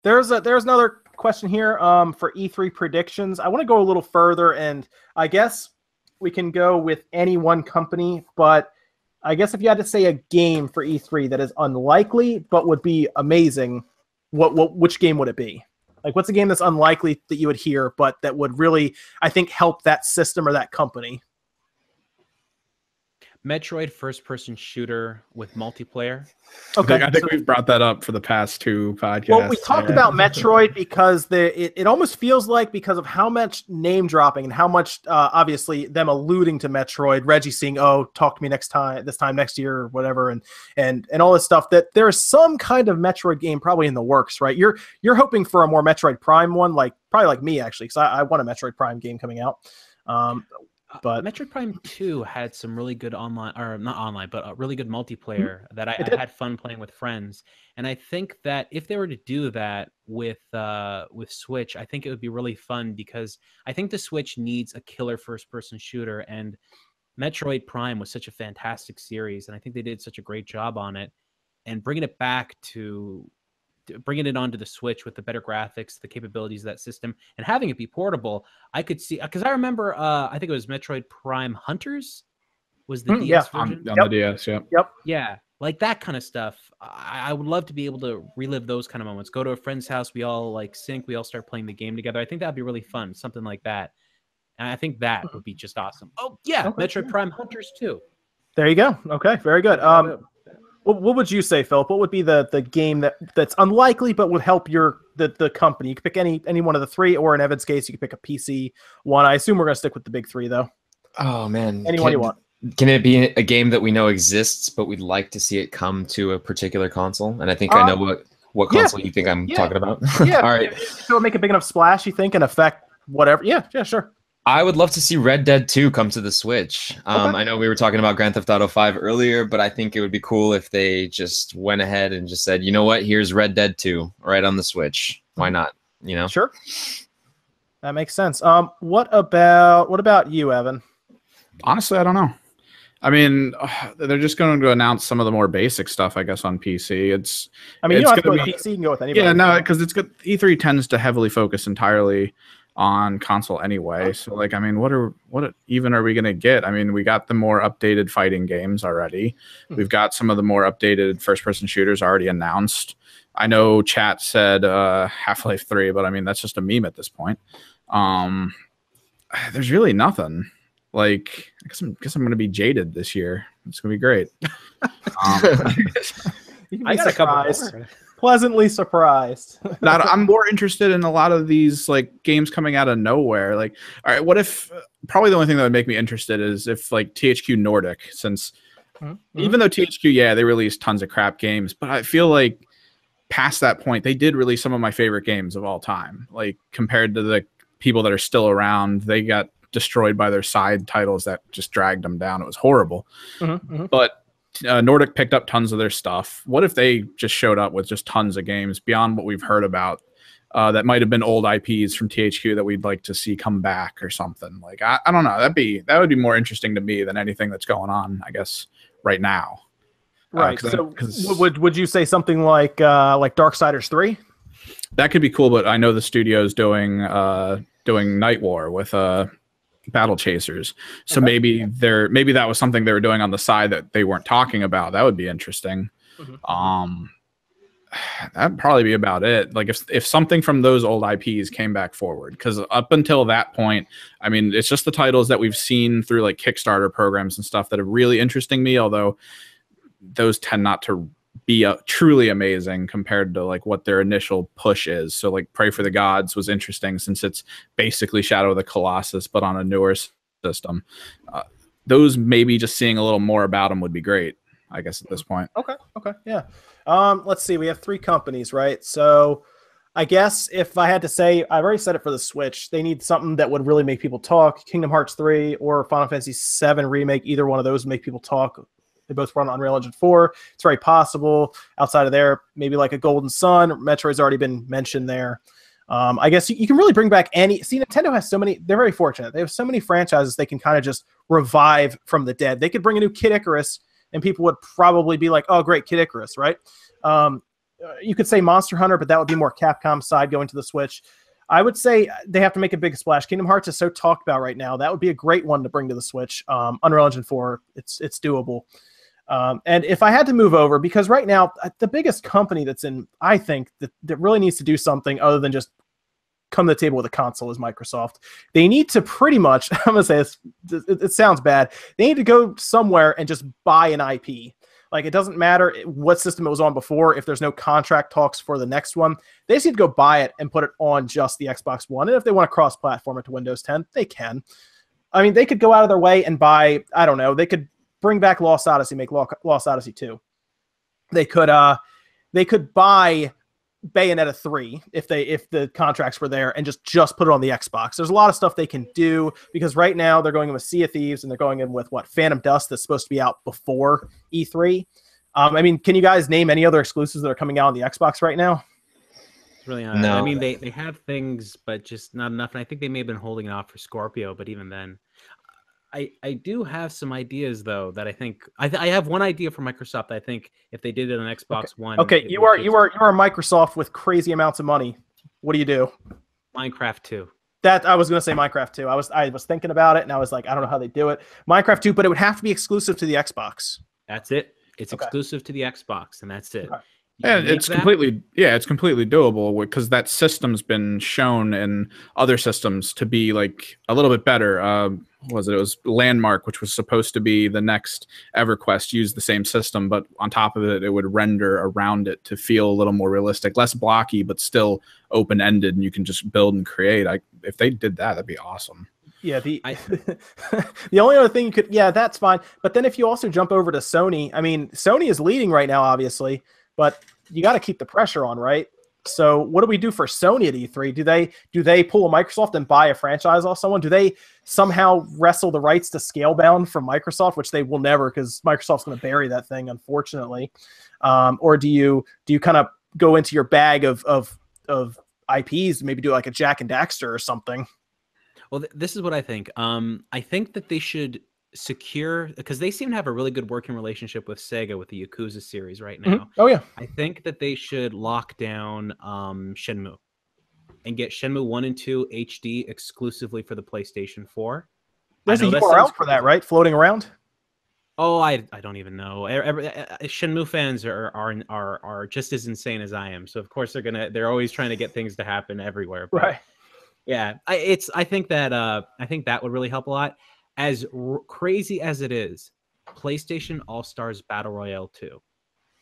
There's another question here for E3 predictions. I want to go a little further, and I guess we can go with any one company, but I guess if you had to say a game for E3 that is unlikely but would be amazing, which game would it be? Like, what's a game that's unlikely that you would hear, but that would really, I think, help that system or that company? Metroid first-person shooter with multiplayer. Okay, I think we've brought that up for the past 2 podcasts. Well, we talked about Metroid because it almost feels like, because of how much name dropping and how much obviously them alluding to Metroid, Reggie saying, "Oh, talk to me this time next year," or whatever, and all this stuff, that there's some kind of Metroid game probably in the works, right? You're hoping for a more Metroid Prime one, probably like me actually, because I want a Metroid Prime game coming out. But Metroid Prime 2 had some really good online, or not online, but really good multiplayer that I had fun playing with friends. And I think that if they were to do that with Switch, I think it would be really fun, because I think the Switch needs a killer first-person shooter, and Metroid Prime was such a fantastic series, and I think they did such a great job on it. And bringing it back to bringing it onto the Switch with the better graphics, the capabilities of that system, and having it be portable, I could see, because I remember, I think it was Metroid Prime Hunters was the DS version. On the DS, Yeah, like that kind of stuff. I would love to be able to relive those kind of moments. Go to a friend's house, we all sync, we all start playing the game together. I think that'd be really fun, something like that. And I think that would be just awesome. Oh yeah, okay. Metroid Prime Hunters too. There you go. Okay, very good. What would you say, Philip? What would be the game that's unlikely but would help the company? You could pick any one of the 3, or in Evan's case, you could pick a PC one. I assume we're going to stick with the big 3, though. Oh, man. Anyone you want. Can it be a game that we know exists, but we'd like to see it come to a particular console? And I think I know what console you think I'm talking about. Yeah. All right. So it'll make a big enough splash, you think, and affect whatever. Yeah, sure. I would love to see Red Dead 2 come to the Switch. Okay. I know we were talking about Grand Theft Auto 5 earlier, but I think it would be cool if they just went ahead and just said, you know what, here's Red Dead 2 right on the Switch. Why not? You know? Sure. That makes sense. What about you, Evan? Honestly, I don't know. I mean, they're just going to announce some of the more basic stuff, I guess, on PC. You don't have to go with PC, you can go with anybody. Yeah, no, because E3 tends to heavily focus entirely on console anyway. So like, I mean, what even are we going to get? I mean, we got the more updated fighting games already. We've got some of the more updated first-person shooters already announced. I know chat said Half-Life 3, but I mean, that's just a meme at this point. There's really nothing. Like, I guess I'm going to be jaded this year. It's going to be great. I got a couple more. Pleasantly surprised. I'm more interested in a lot of these like games coming out of nowhere. Like, all right, what if probably the only thing that would make me interested is if like THQ Nordic, since even though THQ, they released tons of crap games, but I feel like past that point, they did release some of my favorite games of all time. Like compared to the people that are still around, they got destroyed by their side titles that just dragged them down. It was horrible. But Nordic picked up tons of their stuff. What if they just showed up with just tons of games beyond what we've heard about that might have been old IPs from THQ that we'd like to see come back or something? Like, I don't know. That would be more interesting to me than anything that's going on, I guess, right now. Right. So would you say something like Darksiders 3? That could be cool, but I know the studio's doing Night War with Battle Chasers, so maybe that was something they were doing on the side that they weren't talking about. That would be interesting. That'd probably be about it. Like if something from those old IPs came back forward, because up until that point, I mean, it's just the titles that we've seen through like Kickstarter programs and stuff that are really interesting me, although those tend not to be truly amazing compared to like what their initial push is. So like Pray for the Gods was interesting since it's basically Shadow of the Colossus but on a newer system. Those maybe just seeing a little more about them would be great, I guess, at this point. Okay, yeah. Let's see, we have 3 companies, right? So I guess if I had to say, I've already said it for the Switch, they need something that would really make people talk. Kingdom Hearts 3 or Final Fantasy 7 Remake, either one of those would make people talk. They both run on Unreal Engine 4. It's very possible. Outside of there, maybe like a Golden Sun. Metroid's already been mentioned there. I guess you can really bring back any... See, Nintendo has so many... They're very fortunate. They have so many franchises they can kind of just revive from the dead. They could bring a new Kid Icarus, and people would probably be like, oh, great, Kid Icarus, right? you could say Monster Hunter, but that would be more Capcom side going to the Switch. I would say they have to make a big splash. Kingdom Hearts is so talked about right now. That would be a great one to bring to the Switch. Unreal Engine 4, it's doable. And if I had to move over, because right now the biggest company that's in, I think that really needs to do something other than just come to the table with a console is Microsoft. They need to pretty much, I'm gonna say this, it sounds bad. They need to go somewhere and just buy an IP. Like, it doesn't matter what system it was on before. If there's no contract talks for the next one, they just need to go buy it and put it on just the Xbox One. And if they want to cross-platform it to Windows 10, they can. I mean, they could go out of their way and buy, I don't know, they could bring back Lost Odyssey, make Lost Odyssey 2. They could buy Bayonetta 3 if the contracts were there and just put it on the Xbox. There's a lot of stuff they can do, because right now they're going in with Sea of Thieves and they're going in with Phantom Dust that's supposed to be out before E3. I mean, can you guys name any other exclusives that are coming out on the Xbox right now? It's really No. I mean, they have things, but just not enough. And I think they may have been holding it off for Scorpio, but even then, I do have some ideas though that I think I have one idea for Microsoft. I think if they did it on Xbox One. Okay, you are Microsoft with crazy amounts of money. What do you do? Minecraft 2. That I was going to say Minecraft 2. I was thinking about it and I was like, I don't know how they do it. Minecraft 2, but it would have to be exclusive to the Xbox. That's it. It's exclusive to the Xbox, and that's it. Okay. And it's completely doable, because that system's been shown in other systems to be like a little bit better. It was Landmark, which was supposed to be the next EverQuest, used the same system, but on top of it, it would render around it to feel a little more realistic, less blocky, but still open-ended, and you can just build and create. If they did that, that'd be awesome. Yeah, the only other thing you could, that's fine. But then if you also jump over to Sony, I mean, Sony is leading right now, obviously, but you got to keep the pressure on, right? So what do we do for Sony at E3? Do they pull a Microsoft and buy a franchise off someone? Do they somehow wrestle the rights to Scalebound from Microsoft, which they will never, because Microsoft's going to bury that thing, unfortunately? Or do you kind of go into your bag of IPs, maybe do like a Jack and Daxter or something? Well, this is what I think. I think that they should secure, because they seem to have a really good working relationship with Sega with the Yakuza series right now. Mm-hmm. Oh yeah. I think that they should lock down Shenmue and get Shenmue 1 and 2 HD exclusively for the PlayStation 4. There's a URL for that, right? Floating around? Oh, I don't even know. Shenmue fans are just as insane as I am. So of course they're always trying to get things to happen everywhere. But right. Yeah, I think that would really help a lot. As crazy as it is, PlayStation All-Stars Battle Royale 2.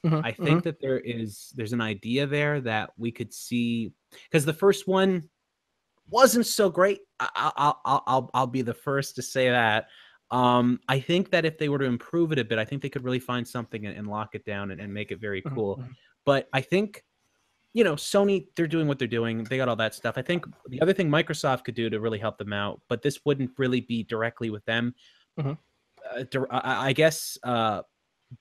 Mm-hmm, I think that there's an idea there that we could see, because the first one wasn't so great. I'll be the first to say that. I think that if they were to improve it a bit, I think they could really find something and lock it down and make it very cool. Mm-hmm. But I think, Sony, they're doing what they're doing. They got all that stuff. I think the other thing Microsoft could do to really help them out, but this wouldn't really be directly with them. Mm-hmm. I guess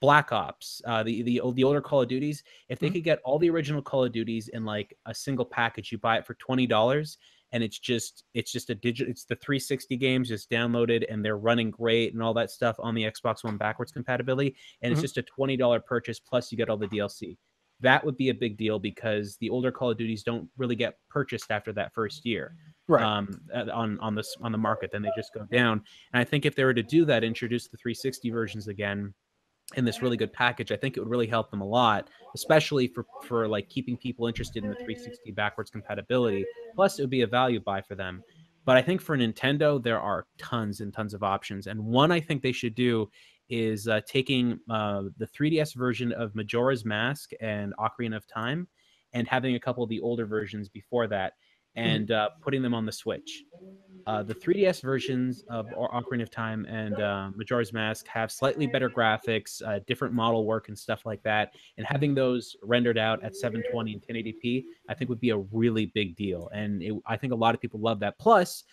Black Ops, the older Call of Duties, if they could get all the original Call of Duties in like a single package, you buy it for $20, and it's just a digital. It's the 360 games just downloaded, and they're running great and all that stuff on the Xbox One backwards compatibility, and it's just a $20 purchase plus you get all the DLC. That would be a big deal, because the older Call of Duties don't really get purchased after that first year, right? On the market, then they just go down. And I think if they were to do that, introduce the 360 versions again in this really good package, I think it would really help them a lot, especially for like keeping people interested in the 360 backwards compatibility. Plus, it would be a value buy for them. But I think for Nintendo, there are tons and tons of options, and one I think they should do is taking the 3DS version of Majora's Mask and Ocarina of Time and having a couple of the older versions before that and putting them on the Switch. The 3DS versions of Ocarina of Time and Majora's Mask have slightly better graphics, different model work and stuff like that, and having those rendered out at 720 and 1080p, I think would be a really big deal. And I think a lot of people love that. Plus,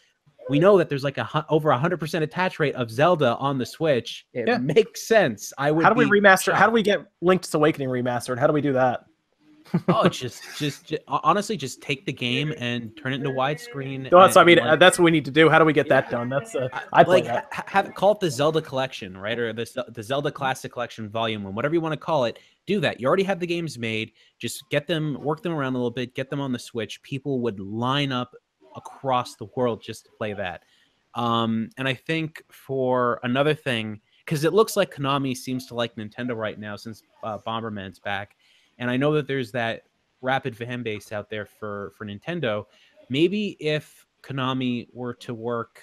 we know that there's like over 100% attach rate of Zelda on the Switch. It makes sense. How do we remaster? Shocked. How do we get Link's Awakening remastered? How do we do that? just honestly, just take the game and turn it into widescreen. No, that's what we need to do. How do we get that done? That's I'd like call it the Zelda Collection, right, or the Zelda Classic Collection Volume 1, whatever you want to call it. do that. You already have the games made. Just get them, work them around a little bit, get them on the Switch. People would line up across the world just to play that. And I think for another thing, because it looks like Konami seems to like Nintendo right now since Bomberman's back. And I know that there's that rapid fan base out there for Nintendo. Maybe if Konami were to work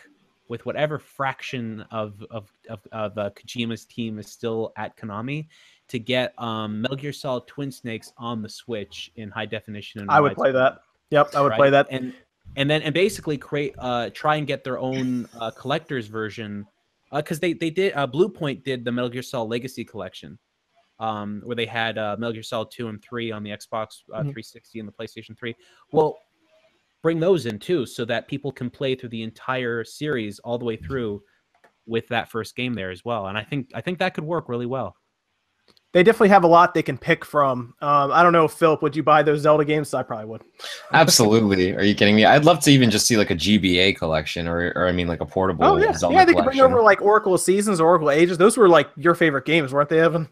with whatever fraction of Kojima's team is still at Konami to get Metal Gear Solid Twin Snakes on the Switch in high definition. And I would play that. Yep, I would play that. And basically create try and get their own collector's version, because they did Bluepoint did the Metal Gear Solid Legacy Collection, where they had Metal Gear Solid 2 and 3 on the Xbox 360 and the PlayStation 3. Well, bring those in too, so that people can play through the entire series all the way through with that first game there as well. And I think that could work really well. They definitely have a lot they can pick from. I don't know, Philip, would you buy those Zelda games? I probably would. Absolutely. Are you kidding me? I'd love to even just see like a GBA collection, or I mean like a portable Zelda they collection. could bring over like Oracle of Seasons or Oracle of Ages. Those were like your favorite games, weren't they, Evan?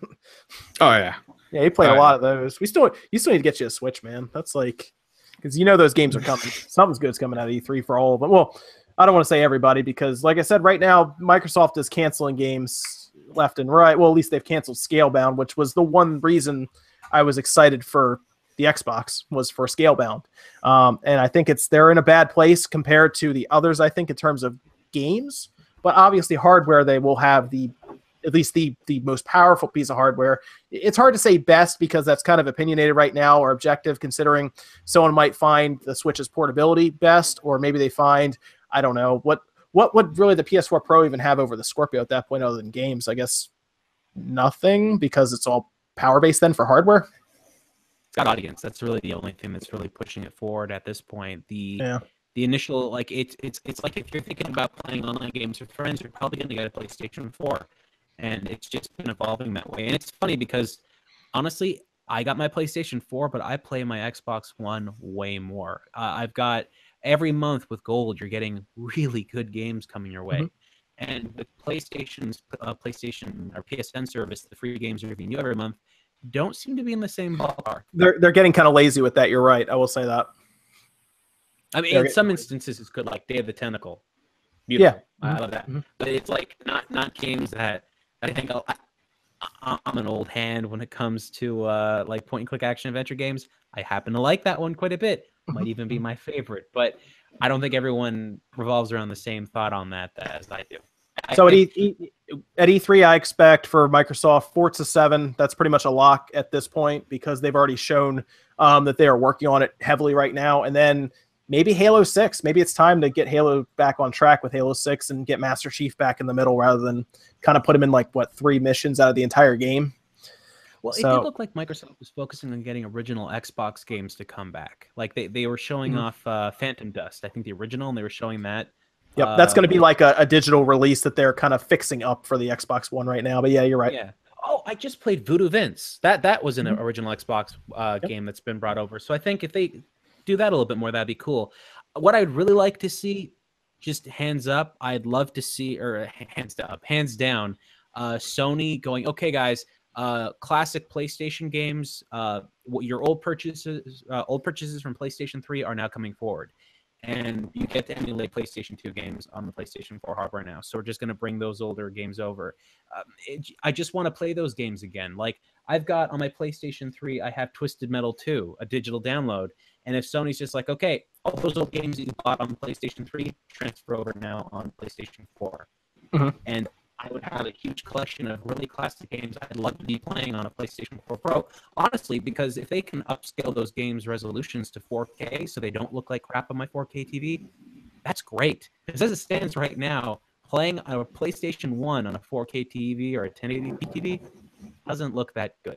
Oh yeah. Yeah, you played a lot of those. You still need to get you a Switch, man. That's like, because you know those games are coming. Something's good's coming out of E3 for all of them. Well, I don't want to say everybody, because like I said, right now Microsoft is canceling games left and right. Well, at least they've canceled Scalebound, which was the one reason I was excited for the Xbox, was for Scalebound. And I think they're in a bad place compared to the others, I think, in terms of games. But obviously hardware, they will have at least the most powerful piece of hardware. It's hard to say best, because that's kind of opinionated right now, or objective, considering someone might find the Switch's portability best, or maybe they find, I don't know, what would really the PS4 Pro even have over the Scorpio at that point other than games? I guess nothing, because it's all power-based then for hardware. It's got audience. That's really the only thing that's really pushing it forward at this point. The initial, like, it's like if you're thinking about playing online games with friends, you're probably going to get a PlayStation 4. And it's just been evolving that way. And it's funny because, honestly, I got my PlayStation 4, but I play my Xbox One way more. I've got every month with Gold, you're getting really good games coming your way. And with PlayStation's PlayStation or PSN service, the free games are giving you every month, don't seem to be in the same ballpark. They're getting kind of lazy with that. You're right. I will say that. I mean, in some instances, it's good, like Day of the Tentacle. Beautiful. Yeah. I love that. But it's like not games that I think I'm an old hand when it comes to like point-and-click action adventure games. I happen to like that one quite a bit. Might even be my favorite. But I don't think everyone revolves around the same thought on that as I do. So at E3, I expect for Microsoft Forza 7. That's pretty much a lock at this point, because they've already shown that they are working on it heavily right now. And then maybe Halo 6. Maybe it's time to get Halo back on track with Halo 6 and get Master Chief back in the middle, rather than kind of put him in like, 3 missions out of the entire game. Well, it did look like Microsoft was focusing on getting original Xbox games to come back. Like they were showing off Phantom Dust, I think the original, and they were showing that. Yep, that's going to be like a digital release that they're kind of fixing up for the Xbox One right now. But yeah, you're right. Yeah. Oh, I just played Voodoo Vince. That was an original Xbox game that's been brought over. So I think if they do that a little bit more, that'd be cool. What I'd really like to see, just hands up, I'd love to see, or hands down, Sony going, okay, guys, classic PlayStation games, your old purchases from PlayStation 3 are now coming forward. And you get to emulate PlayStation 2 games on the PlayStation 4 hardware now. So we're just going to bring those older games over. I just want to play those games again. Like, I've got on my PlayStation 3, I have Twisted Metal 2, a digital download. And if Sony's just like, okay, all those old games that you bought on PlayStation 3, transfer over now on PlayStation 4. And I would have a huge collection of really classic games I'd love to be playing on a PlayStation 4 Pro. Honestly, because if they can upscale those games' resolutions to 4K so they don't look like crap on my 4K TV, that's great. Because as it stands right now, playing a PlayStation 1 on a 4K TV or a 1080p TV doesn't look that good.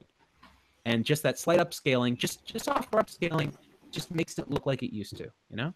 And just that slight upscaling, just software upscaling, just makes it look like it used to, you know?